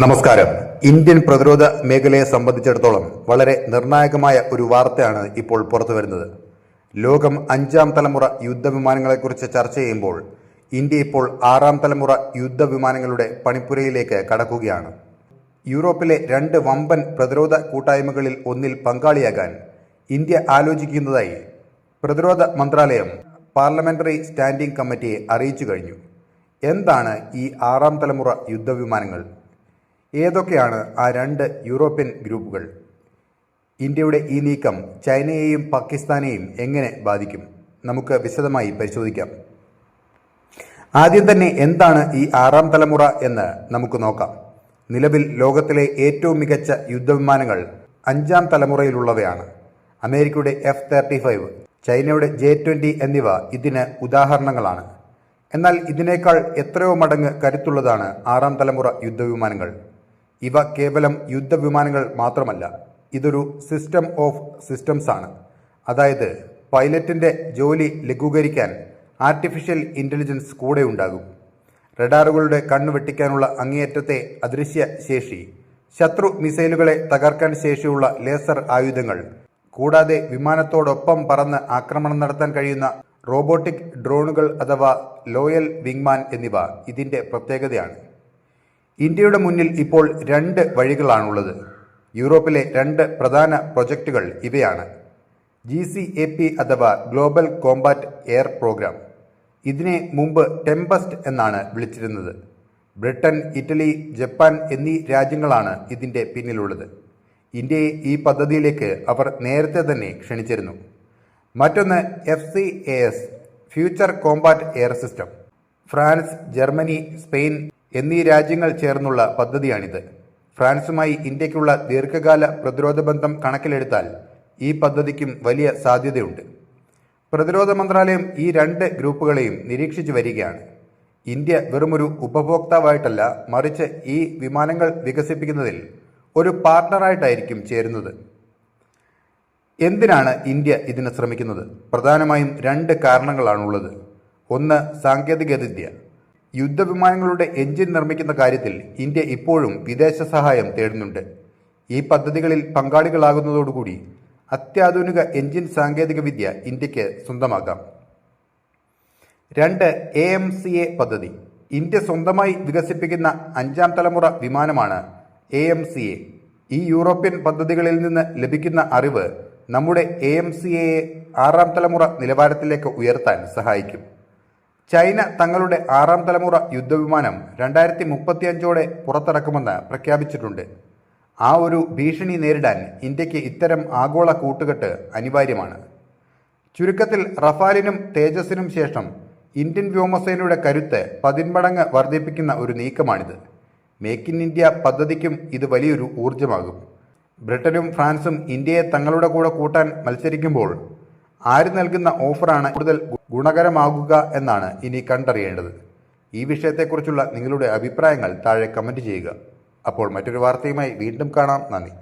നമസ്കാരം. ഇന്ത്യൻ പ്രതിരോധ മേഖലയെ സംബന്ധിച്ചിടത്തോളം വളരെ നിർണായകമായ ഒരു വാർത്തയാണ് ഇപ്പോൾ പുറത്തു വരുന്നത്. ലോകം 5ാം തലമുറ യുദ്ധവിമാനങ്ങളെക്കുറിച്ച് ചർച്ച ചെയ്യുമ്പോൾ ഇന്ത്യ ഇപ്പോൾ 6ാം തലമുറ യുദ്ധവിമാനങ്ങളുടെ പണിപ്പുരയിലേക്ക് കടക്കുകയാണ്. യൂറോപ്പിലെ 2 വമ്പൻ പ്രതിരോധ കൂട്ടായ്മകളിൽ ഒന്നിൽ പങ്കാളിയാകാൻ ഇന്ത്യ ആലോചിക്കുന്നതായി പ്രതിരോധ മന്ത്രാലയം പാർലമെന്ററി സ്റ്റാൻഡിംഗ് കമ്മിറ്റിയെ അറിയിച്ചു കഴിഞ്ഞു. എന്താണ് ഈ 6ാം തലമുറ യുദ്ധവിമാനങ്ങൾ? ഏതൊക്കെയാണ് ആ 2 യൂറോപ്യൻ ഗ്രൂപ്പുകൾ? ഇന്ത്യയുടെ ഈ നീക്കം ചൈനയെയും പാകിസ്ഥാനെയും എങ്ങനെ ബാധിക്കും? നമുക്ക് വിശദമായി പരിശോധിക്കാം. ആദ്യം തന്നെ എന്താണ് ഈ 6ാം തലമുറ എന്ന് നമുക്ക് നോക്കാം. നിലവിൽ ലോകത്തിലെ ഏറ്റവും മികച്ച യുദ്ധവിമാനങ്ങൾ 5ാം തലമുറയിലുള്ളവയാണ്. അമേരിക്കയുടെ F-35, ചൈനയുടെ J-20 എന്നിവ ഇതിന് ഉദാഹരണങ്ങളാണ്. എന്നാൽ ഇതിനേക്കാൾ എത്രയോ മടങ്ങ് കരുത്തുള്ളതാണ് 6ാം തലമുറ യുദ്ധവിമാനങ്ങൾ. ഇവ കേവലം യുദ്ധവിമാനങ്ങൾ മാത്രമല്ല, ഇതൊരു സിസ്റ്റം ഓഫ് സിസ്റ്റംസ് ആണ്. അതായത് പൈലറ്റിൻ്റെ ജോലി ലഘൂകരിക്കാൻ ആർട്ടിഫിഷ്യൽ ഇൻ്റലിജൻസ് കൂടെ ഉണ്ടാകും. റഡാറുകളുടെ കണ്ണു വെട്ടിക്കാനുള്ള അങ്ങേയറ്റത്തെ അദൃശ്യ ശേഷി, ശത്രു മിസൈലുകളെ തകർക്കാൻ ശേഷിയുള്ള ലേസർ ആയുധങ്ങൾ, കൂടാതെ വിമാനത്തോടൊപ്പം പറന്ന് ആക്രമണം നടത്താൻ കഴിയുന്ന റോബോട്ടിക് ഡ്രോണുകൾ അഥവാ ലോയൽ വിങ്മാൻ എന്നിവ ഇതിൻ്റെ പ്രത്യേകതയാണ്. ഇന്ത്യയുടെ മുന്നിൽ ഇപ്പോൾ 2 വഴികളാണുള്ളത്. യൂറോപ്പിലെ 2 പ്രധാന പ്രൊജക്റ്റുകൾ ഇവയാണ്. GCAP അഥവാ ഗ്ലോബൽ കോമ്പാറ്റ് എയർ പ്രോഗ്രാം. ഇതിനെ മുമ്പ് ടെമ്പസ്റ്റ് എന്നാണ് വിളിച്ചിരുന്നത്. ബ്രിട്ടൻ, ഇറ്റലി, ജപ്പാൻ എന്നീ രാജ്യങ്ങളാണ് ഇതിൻ്റെ പിന്നിലുള്ളത്. ഇന്ത്യയെ ഈ പദ്ധതിയിലേക്ക് അവർ നേരത്തെ തന്നെ ക്ഷണിച്ചിരുന്നു. മറ്റൊന്ന് FCAS, future Kombat air system. France, Germany, Spain എന്നീ രാജ്യങ്ങൾ ചേർന്നുള്ള പദ്ധതിയാണിത്. ഫ്രാൻസുമായി ഇന്ത്യക്കുള്ള ദീർഘകാല പ്രതിരോധ ബന്ധം കണക്കിലെടുത്താൽ ഈ പദ്ധതിക്കും വലിയ സാധ്യതയുണ്ട്. പ്രതിരോധ മന്ത്രാലയം ഈ 2 ഗ്രൂപ്പുകളെയും നിരീക്ഷിച്ചു വരികയാണ്. ഇന്ത്യ വെറുമൊരു ഉപഭോക്താവായിട്ടല്ല, മറിച്ച് ഈ വിമാനങ്ങൾ വികസിപ്പിക്കുന്നതിൽ ഒരു പാർട്ണറായിട്ടായിരിക്കും ചേരുന്നത്. എന്തിനാണ് ഇന്ത്യ ഇതിന് ശ്രമിക്കുന്നത്? പ്രധാനമായും 2 കാരണങ്ങളാണുള്ളത്. ഒന്ന്, സാങ്കേതികവിദ്യ. യുദ്ധവിമാനങ്ങളുടെ എഞ്ചിൻ നിർമ്മിക്കുന്ന കാര്യത്തിൽ ഇന്ത്യ ഇപ്പോഴും വിദേശ സഹായം തേടുന്നുണ്ട്. ഈ പദ്ധതികളിൽ പങ്കാളികളാകുന്നതോടുകൂടി അത്യാധുനിക എഞ്ചിൻ സാങ്കേതികവിദ്യ ഇന്ത്യക്ക് സ്വന്തമാക്കാം. 2, AMCA പദ്ധതി. ഇന്ത്യ സ്വന്തമായി വികസിപ്പിക്കുന്ന 5ാം തലമുറ വിമാനമാണ് AMCA. ഈ യൂറോപ്യൻ പദ്ധതികളിൽ നിന്ന് ലഭിക്കുന്ന അറിവ് നമ്മുടെ AMCAയെ 6ാം തലമുറ നിലവാരത്തിലേക്ക് ഉയർത്താൻ സഹായിക്കും. ചൈന തങ്ങളുടെ 6ാം തലമുറ യുദ്ധവിമാനം 2035ഓടെ പുറത്തിറക്കുമെന്ന് പ്രഖ്യാപിച്ചിട്ടുണ്ട്. ആ ഒരു ഭീഷണി നേരിടാൻ ഇന്ത്യക്ക് ഇത്തരം ആഗോള കൂട്ടുകെട്ട് അനിവാര്യമാണ്. ചുരുക്കത്തിൽ റഫാലിനും തേജസിനും ശേഷം ഇന്ത്യൻ വ്യോമസേനയുടെ കരുത്ത് 10 മടങ്ങ് വർദ്ധിപ്പിക്കുന്ന ഒരു നീക്കമാണിത്. മേക്ക് ഇൻ ഇന്ത്യ പദ്ധതിക്കും ഇത് വലിയൊരു ഊർജ്ജമാകും. ബ്രിട്ടനും ഫ്രാൻസും ഇന്ത്യയെ തങ്ങളുടെ കൂടെ കൂട്ടാൻ മത്സരിക്കുമ്പോൾ ആര് നൽകുന്ന ഓഫറാണ് കൂടുതൽ ഗുണകരമാകുക എന്നാണ് ഇനി കണ്ടറിയേണ്ടത്. ഈ വിഷയത്തെക്കുറിച്ചുള്ള നിങ്ങളുടെ അഭിപ്രായങ്ങൾ താഴെ കമൻറ്റ് ചെയ്യുക. അപ്പോൾ മറ്റൊരു വാർത്തയുമായി വീണ്ടും കാണാം. നന്ദി.